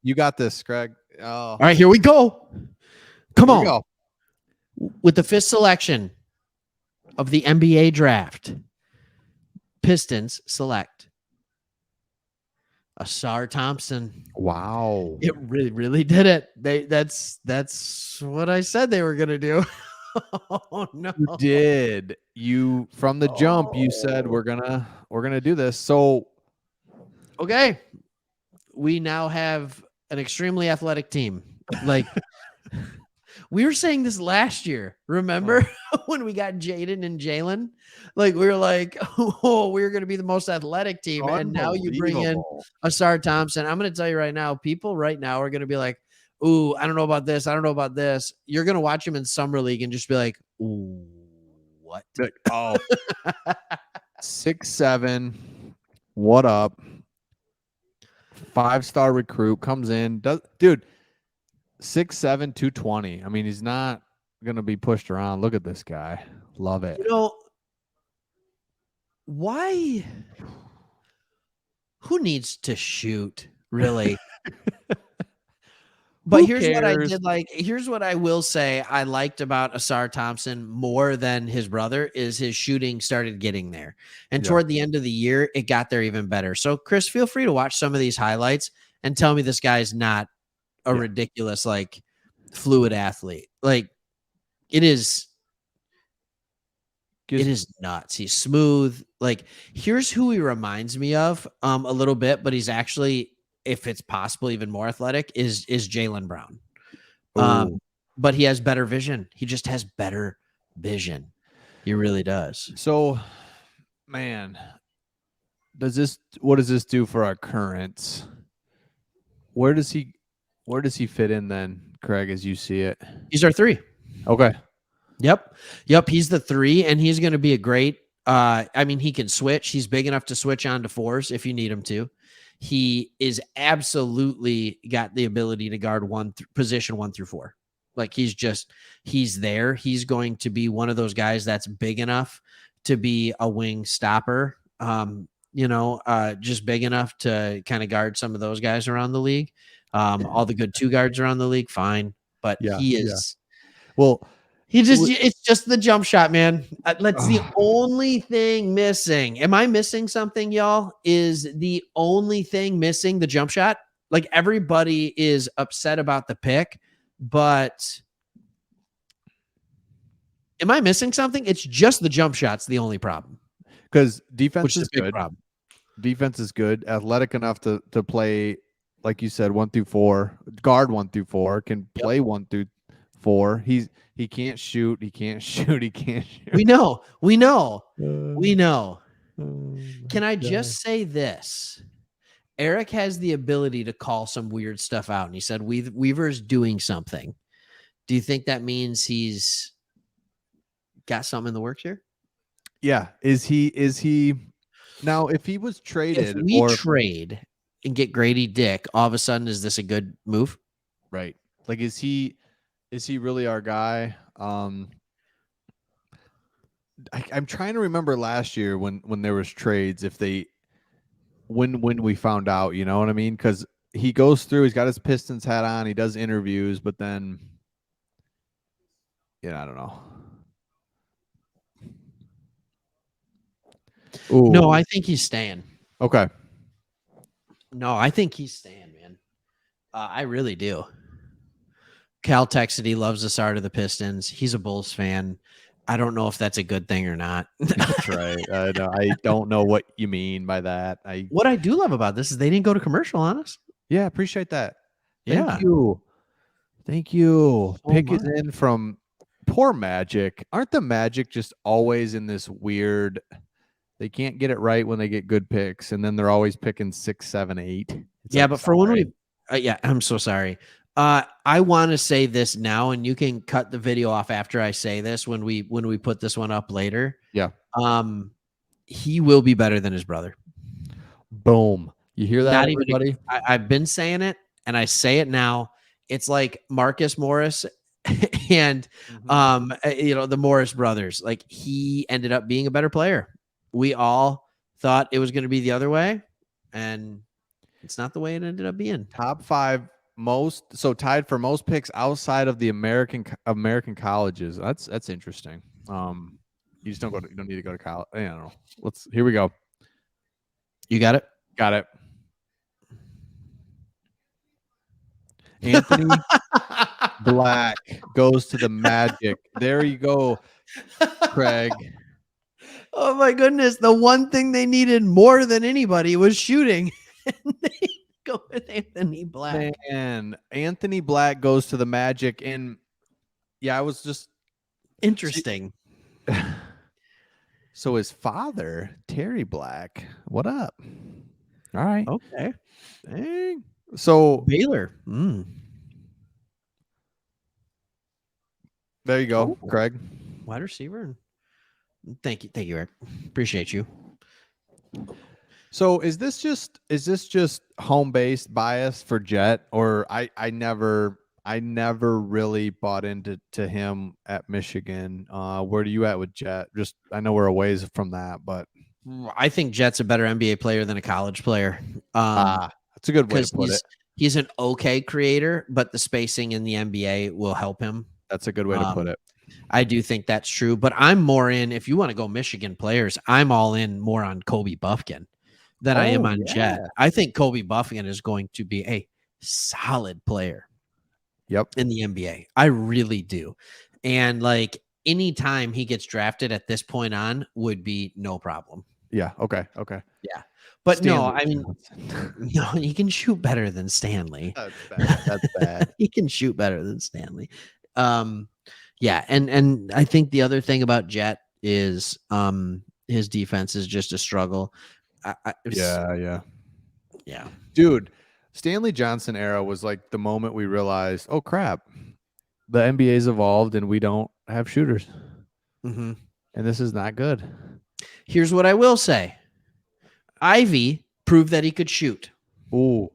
You got this, Craig. Oh, All right, here we go. Come on. Go. With the 5th selection of the NBA draft, Pistons select Ausar Thompson. Wow. It really did it. That's what I said they were gonna do. Oh no. You did. You from the jump, you said we're gonna do this. So Okay. We now have an extremely athletic team. Like we were saying this last year. Remember when we got Jaden and Jalen? Like we were like, oh, we're going to be the most athletic team, and now you bring in Ausar Thompson. I'm going to tell you right now, people right now are going to be like, "Ooh, I don't know about this. I don't know about this." You're going to watch him in summer league and just be like, "Ooh, what?" Oh, 6'7", what up? 5-star recruit comes in. Dude, 6'7", 220. I mean, he's not gonna be pushed around. Look at this guy. Love it. You know, why? Who needs to shoot, really? But here's what I did like. Here's what I will say I liked about Ausar Thompson more than his brother is his shooting started getting there. And toward the end of the year, it got there even better. So, Chris, feel free to watch some of these highlights and tell me this guy's not a ridiculous, like, fluid athlete. Like, it is nuts. He's smooth. Like, here's who he reminds me of a little bit, but he's actually, if it's possible, even more athletic, is Jaylen Brown. But he has better vision. He just has better vision. He really does. So, man, what does this do for our currents? Where does he fit in then, Craig, as you see it? He's our 3. Okay. Yep. He's the 3, and he's going to be a great. I mean, he can switch. He's big enough to switch on to 4s if you need him to. He is absolutely got the ability to guard position 1 through 4. Like he's there. He's going to be one of those guys that's big enough to be a wing stopper. Just big enough to kind of guard some of those guys around the league. All the good 2 guards around the league, fine. But he is. Well, it's just the jump shot, man. That's the only thing missing. Am I missing something, y'all? Is the only thing missing the jump shot? Like everybody is upset about the pick, but am I missing something? It's just the jump shot's the only problem. Because defense is good. Problem. Defense is good. Athletic enough to play, like you said, 1 through 4. Guard 1 through 4. Can play 1 through 4. He can't shoot. He can't shoot. He can't shoot. We know. Can I just say this? Eric has the ability to call some weird stuff out, and he said Weaver's doing something. Do you think that means he's got something in the works here? Yeah. Is he now? If he was traded, if we trade and get Grady Dick, all of a sudden, is this a good move? Right. Like, is he really our guy? I'm trying to remember last year when there was trades, if they when we found out, you know what I mean? Because he goes through, he's got his Pistons hat on, he does interviews, but then, I don't know. Ooh. No, I think he's staying. Okay. No, I think he's staying, man. I really do. Cal texted he loves the start of the Pistons. He's a Bulls fan. I don't know if that's a good thing or not. That's right. I don't know what you mean by that. What I do love about this is they didn't go to commercial on us. Yeah, appreciate that. Thank you. So Pick is in from poor Magic. Aren't the Magic just always in this weird? They can't get it right when they get good picks, and then they're always picking 6, 7, 8. But for when we, I'm so sorry. I want to say this now, and you can cut the video off after I say this when we put this one up later. Yeah. He will be better than his brother. Boom. You hear that, everybody? I've been saying it, and I say it now. It's like Marcus Morris and the Morris brothers. Like, he ended up being a better player. We all thought it was going to be the other way, and It's not the way it ended up being. Top 5 tied for most picks outside of the American colleges. That's interesting. You just you don't need to go to college. I don't know. Here we go. You got it? Got it. Anthony Black goes to the Magic. There you go, Craig. Oh my goodness. The one thing they needed more than anybody was shooting. And they go with Anthony Black. Man, Anthony Black goes to the Magic. And yeah, I was just interesting. So his father, Terry Black, what up? All right. Okay. Dang. So Baylor. There you go, Craig. Wide receiver. Thank you, Eric. Appreciate you. So is this just home based bias for Jet, or I never really bought into him at Michigan. Where are you at with Jet? Just I know we're a ways from that, but I think Jet's a better NBA player than a college player. That's a good way to put it. He's an okay creator, but the spacing in the NBA will help him. That's a good way to put it. I do think that's true, but I'm more in, if you want to go Michigan players, I'm all in more on Kobe Buffkin than I am on Jet. I think Kobe Buffkin is going to be a solid player. Yep. In the NBA. I really do. And like anytime he gets drafted at this point on would be no problem. Yeah. Okay. Yeah. But Stanley, no, I mean, no, he can shoot better than Stanley. That's bad. He can shoot better than Stanley. Yeah. And I think the other thing about Jet is his defense is just a struggle. Yeah. Yeah. Dude, Stanley Johnson era was like the moment we realized, oh crap, the NBA's evolved and we don't have shooters. Mm-hmm. And this is not good. Here's what I will say. Ivy proved that he could shoot. Ooh.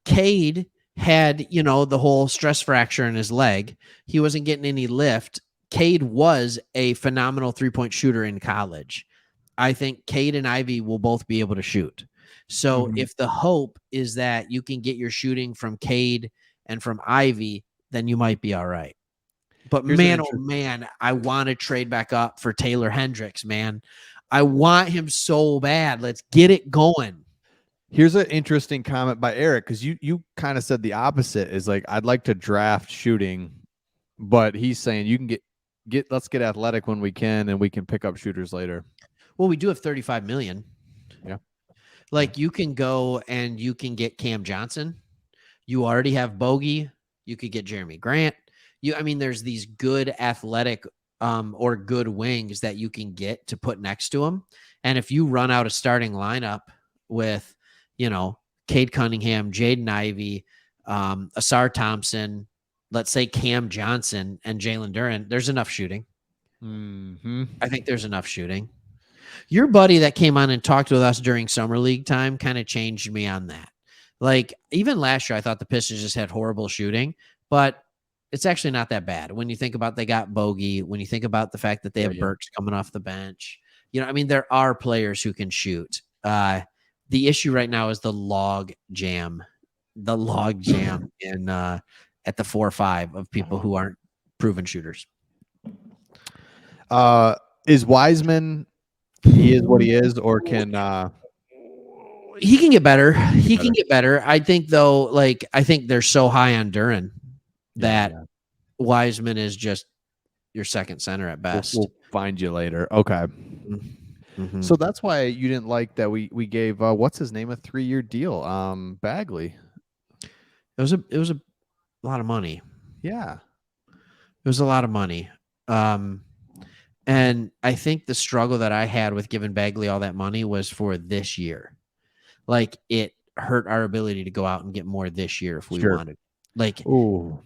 Cade had, the whole stress fracture in his leg. He wasn't getting any lift. Cade was a phenomenal three-point shooter in college. I think Cade and Ivy will both be able to shoot. So if the hope is that you can get your shooting from Cade and from Ivy, then you might be all right. But man, I want to trade back up for Taylor Hendricks, man. I want him so bad. Let's get it going. Here's an interesting comment by Eric, because you kind of said the opposite. Is like, I'd like to draft shooting, but he's saying you can let's get athletic when we can, and we can pick up shooters later. Well, we do have $35 million. Yeah. Like you can go and you can get Cam Johnson. You already have Bogey. You could get Jeremy Grant. There's these good athletic or good wings that you can get to put next to him. And if you run out a starting lineup with, Cade Cunningham, Jaden Ivey, Ausar Thompson, let's say Cam Johnson and Jalen Duren, there's enough shooting. Mm-hmm. I think there's enough shooting. Your buddy that came on and talked with us during summer league time kind of changed me on that. Like even last year, I thought the Pistons just had horrible shooting, but it's actually not that bad. When you think about they got Bogey, when you think about the fact that they have Burks coming off the bench, there are players who can shoot. The issue right now is the log jam in at the 4 or 5 of people who aren't proven shooters. Is Wiseman? He is what he is, or can he can get better? He can get better. I think though, I think they're so high on Duren that Wiseman is just your second center at best. We'll find you later. Okay. Mm-hmm. So that's why you didn't like that we gave what's his name a 3-year deal, Bagley. It was a lot of money. Yeah, it was a lot of money. And I think the struggle that I had with giving Bagley all that money was for this year. Like it hurt our ability to go out and get more this year if we wanted. All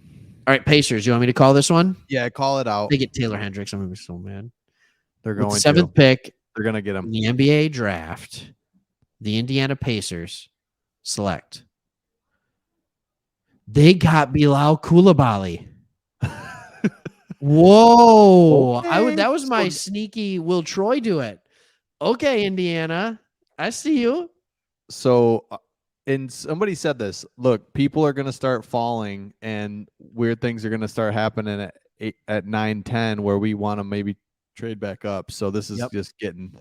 right, Pacers. You want me to call this one? Yeah, call it out. They get Taylor Hendricks. I'm gonna be so mad. They're going with the 7th pick. They're gonna get him. In the NBA draft, the Indiana Pacers select. They got Bilal Coulibaly. Whoa! Okay. That was my sneaky. Will Troy do it? Okay, Indiana, I see you. So and somebody said this. Look, people are going to start falling, and weird things are going to start happening at 9-10, where we want to maybe trade back up. So this is Yep. just getting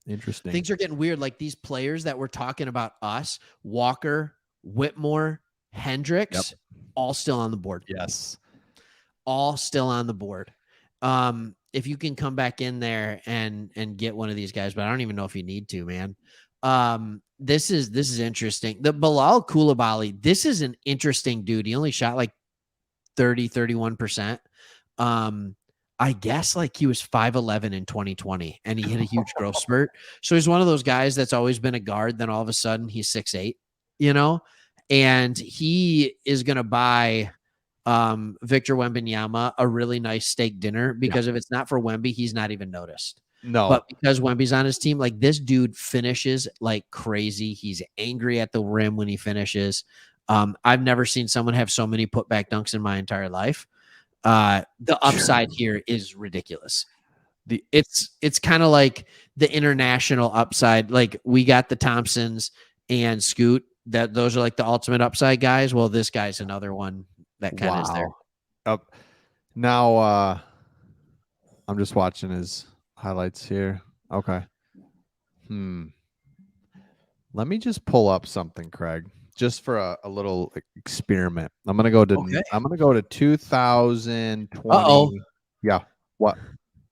interesting. Things are getting weird. Like these players that we're talking about, us, Walker, Whitmore, Hendricks, all still on the board. Yes. All still on the board. If you can come back in there and get one of these guys, but I don't even know if you need to, man. This is interesting. The Bilal Coulibaly, this is an interesting dude. He only shot like 31%. I guess like he was 5'11" in 2020 and he hit a huge growth spurt. So he's one of those guys that's always been a guard. Then all of a sudden he's 6'8", and he is going to buy Victor Wembanyama a really nice steak dinner because if it's not for Wemby, he's not even noticed. No. But because Wemby's on his team, like this dude finishes like crazy. He's angry at the rim when he finishes. I've never seen someone have so many putback dunks in my entire life. The upside here is ridiculous. It's kind of like the international upside. Like we got the Thompsons and Scoot. Those are like the ultimate upside guys. Well, this guy's another one that kind of is there. Now I'm just watching his highlights here. Okay. Let me just pull up something, Craig, just for a little experiment. I'm gonna go to 2020. Uh-oh. Yeah. What?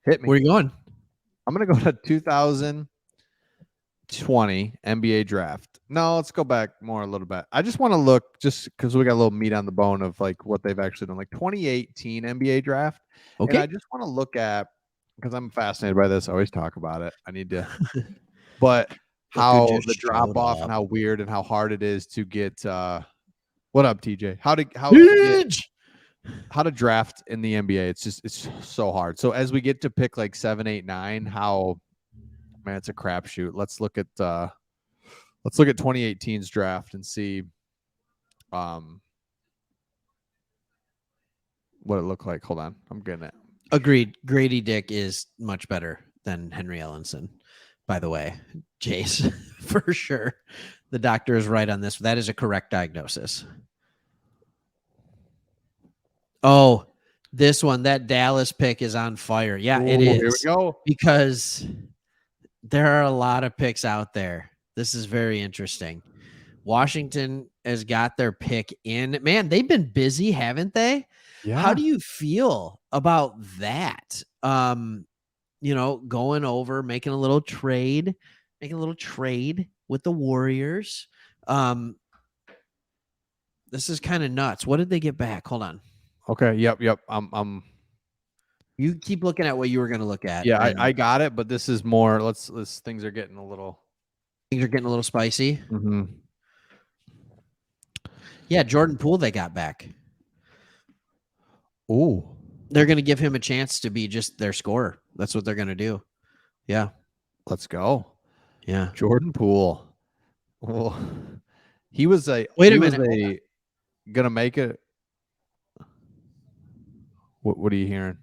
Hit me. Where are you going? I'm gonna go to 2020 NBA draft. No, let's go back a little bit. I just want to look, just because we got a little meat on the bone of like what they've actually done, like 2018 NBA draft. Okay. And I just want to look at, because I'm fascinated by this. I always talk about it. I need to, but how the drop off and how weird and how hard it is to get. What up, TJ? How to draft in the NBA? It's so hard. So as we get to pick like 7, 8, 9, how, man, it's a crapshoot. Let's look at 2018's draft and see what it looked like. Hold on, I'm getting it. Agreed. Grady Dick is much better than Henry Ellenson, by the way. Jace, for sure. The doctor is right on this. That is a correct diagnosis. Oh, this one, that Dallas pick is on fire. Yeah, it is. Here we go. Because there are a lot of picks out there. This is very interesting. Washington has got their pick in. Man, they've been busy, haven't they? Yeah. How do you feel about that? Going over, making a little trade with the Warriors. This is kind of nuts. What did they get back? Hold on. Okay. Yep. You keep looking at what you were going to look at. Yeah, I got it, but this is more. Things are getting a little spicy. Mm-hmm. Yeah, Jordan Poole they got back. Ooh. They're going to give him a chance to be just their scorer. That's what they're going to do. Yeah. Let's go. Yeah. Jordan Poole. Well, he was a. Wait a minute. Gonna make it. What are you hearing?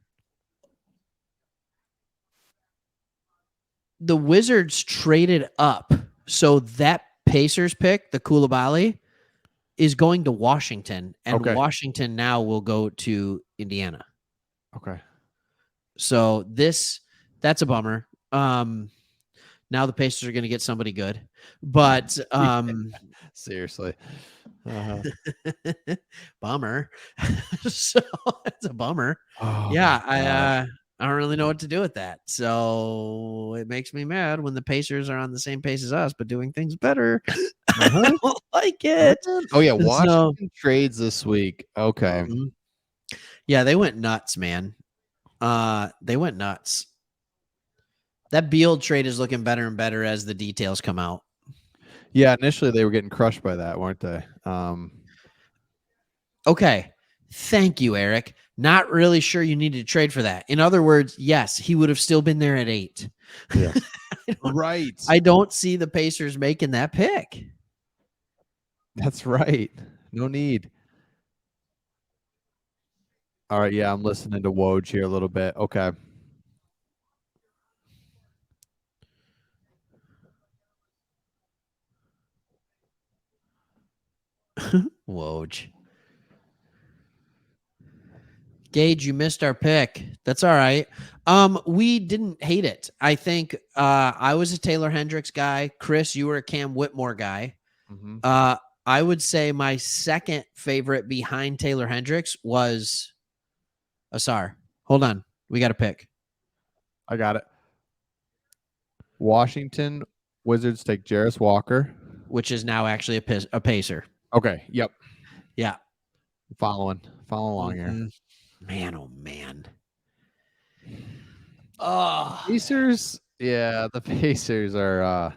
The Wizards traded up, so that Pacers pick, the Coulibaly, is going to Washington, and Washington now will go to Indiana. Okay. So that's a bummer. Now the Pacers are going to get somebody good, but seriously, bummer. So it's a bummer. Oh, yeah, I don't really know what to do with that. So it makes me mad when the Pacers are on the same pace as us, but doing things better. I don't like it. Oh yeah, Washington trades this week. Okay. Yeah, they went nuts, man. They went nuts. That Beal trade is looking better and better as the details come out. Yeah, initially they were getting crushed by that, weren't they? Okay. Thank you, Eric. Not really sure you needed to trade for that. In other words, yes, he would have still been there at 8. Yeah. Right. I don't see the Pacers making that pick. That's right. No need. All right. Yeah, I'm listening to Woj here a little bit. Okay. Woj. Gage, you missed our pick. That's all right. We didn't hate it. I think I was a Taylor Hendricks guy. Chris, you were a Cam Whitmore guy. Mm-hmm. I would say my second favorite behind Taylor Hendricks was Ausar. Hold on. We got a pick. I got it. Washington Wizards take Jarris Walker, which is now actually a Pacer. Okay. Yep. Yeah. Following along here. Man, oh man. Oh, Pacers. Yeah, the Pacers are.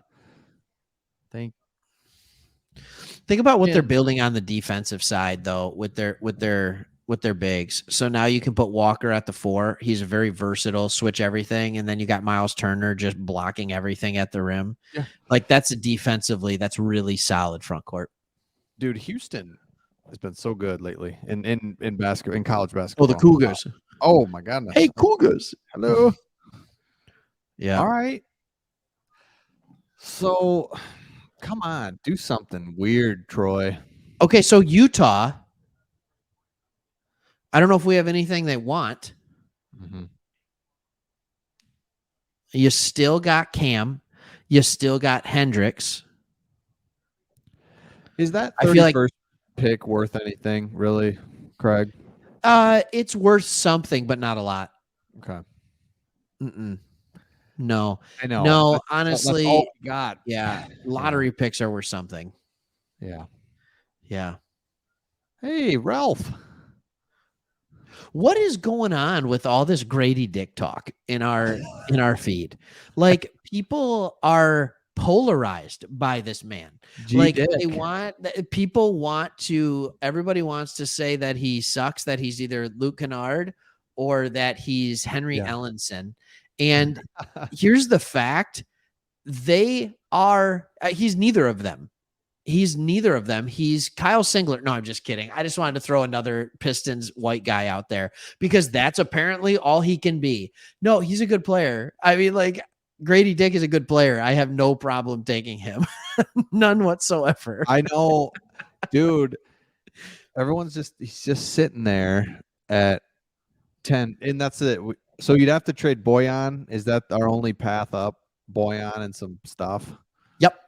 think about what they're building on the defensive side, though, with their bigs. So now you can put Walker at the 4. He's very versatile, switch everything, and then you got Miles Turner just blocking everything at the rim. Yeah. Like that's that's really solid front court. Dude, Houston has been so good lately in basketball, in college basketball. Oh, the Cougars. Oh my goodness. Hey, Cougars. Hello. Yeah. All right. So, come on, do something weird, Troy. Okay, so Utah. I don't know if we have anything they want. Mm-hmm. You still got Cam. You still got Hendricks. Is that I feel like 31st pick worth anything, really, Craig? It's worth something, but not a lot. Okay. No. I know. No, honestly, that's all we got. Yeah, lottery picks are worth something. Yeah. Yeah. Hey, Ralph. What is going on with all this Grady Dick talk in our feed? Like people are polarized by this man. Everybody wants to say that he sucks, that he's either Luke Kennard or that he's Henry Ellenson. And here's the fact. He's neither of them. He's Kyle Singler. No, I'm just kidding. I just wanted to throw another Pistons white guy out there because that's apparently all he can be. No, he's a good player. I mean, like Grady Dick is a good player. I have no problem taking him. None whatsoever. I know, dude. He's just sitting there at 10, and that's it. So you'd have to trade Boyan. Is that our only path up? Boyan and some stuff. Yep.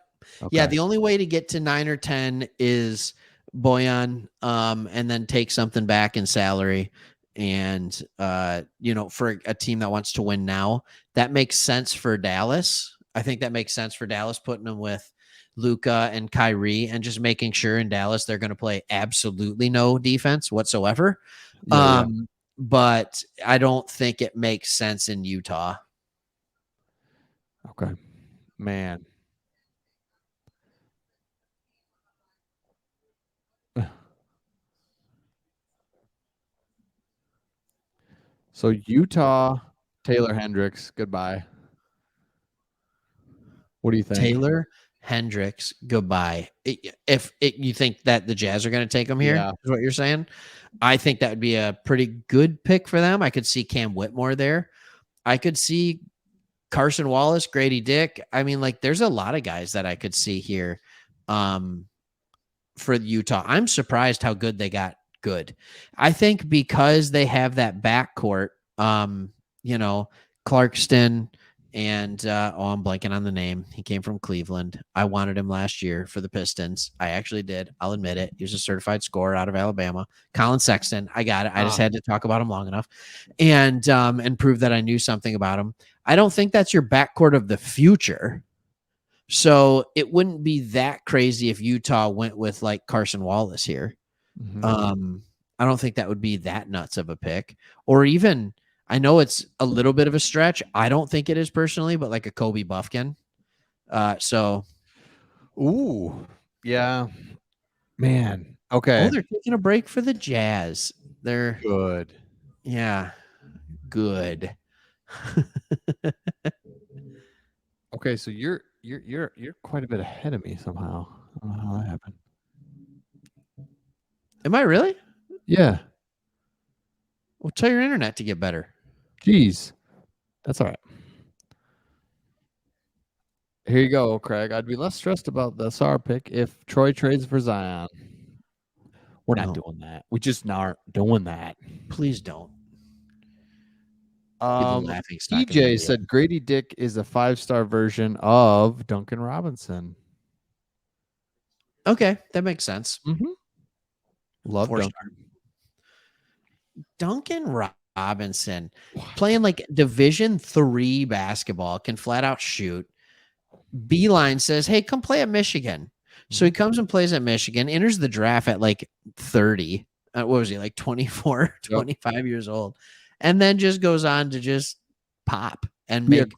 Okay. Yeah, the only way to get to 9 or 10 is Boyan, and then take something back in salary. And for a team that wants to win now, that makes sense for Dallas. I think that makes sense for Dallas, putting them with Luka and Kyrie and just making sure in Dallas they're going to play absolutely no defense whatsoever. But I don't think it makes sense in Utah. Okay, man. So Utah, Taylor Hendricks, goodbye. What do you think? Taylor Hendricks, goodbye. If you think that the Jazz are going to take him here, is what you're saying? I think that would be a pretty good pick for them. I could see Cam Whitmore there. I could see Carson Wallace, Grady Dick. I mean, like, there's a lot of guys that I could see here for Utah. I'm surprised how good they got good. I think because they have that backcourt, Clarkston and I'm blanking on the name. He came from Cleveland. I wanted him last year for the Pistons. I actually did. I'll admit it. He was a certified scorer out of Alabama. Colin Sexton. I got it. I just had to talk about him long enough and prove that I knew something about him. I don't think that's your backcourt of the future. So it wouldn't be that crazy if Utah went with like Carson Wallace here. Mm-hmm. I don't think that would be that nuts of a pick, or even, I know it's a little bit of a stretch. I don't think it is personally, but like a Kobe Buffkin. Ooh, yeah, man. Okay. Oh, they're taking a break for the Jazz. They're good. Yeah, good. Okay, so you're quite a bit ahead of me somehow. I don't know how that happened. Am I really? Yeah. Well, tell your internet to get better. Jeez. That's all right. Here you go, Craig. I'd be less stressed about the Ausar pick if Troy trades for Zion. We're No. not doing that. We just aren't doing that. Please don't. Be the laughing stock of the TJ media. said Grady Dick is a 5-star version of Duncan Robinson. Okay, that makes sense. Love 4-star. Duncan Robinson playing like Division III basketball, can flat out shoot. Beeline says, hey, come play at Michigan. So he comes and plays at Michigan, enters the draft at like 30. What was he, like 24, 25 years old? And then just goes on to just pop and Be a make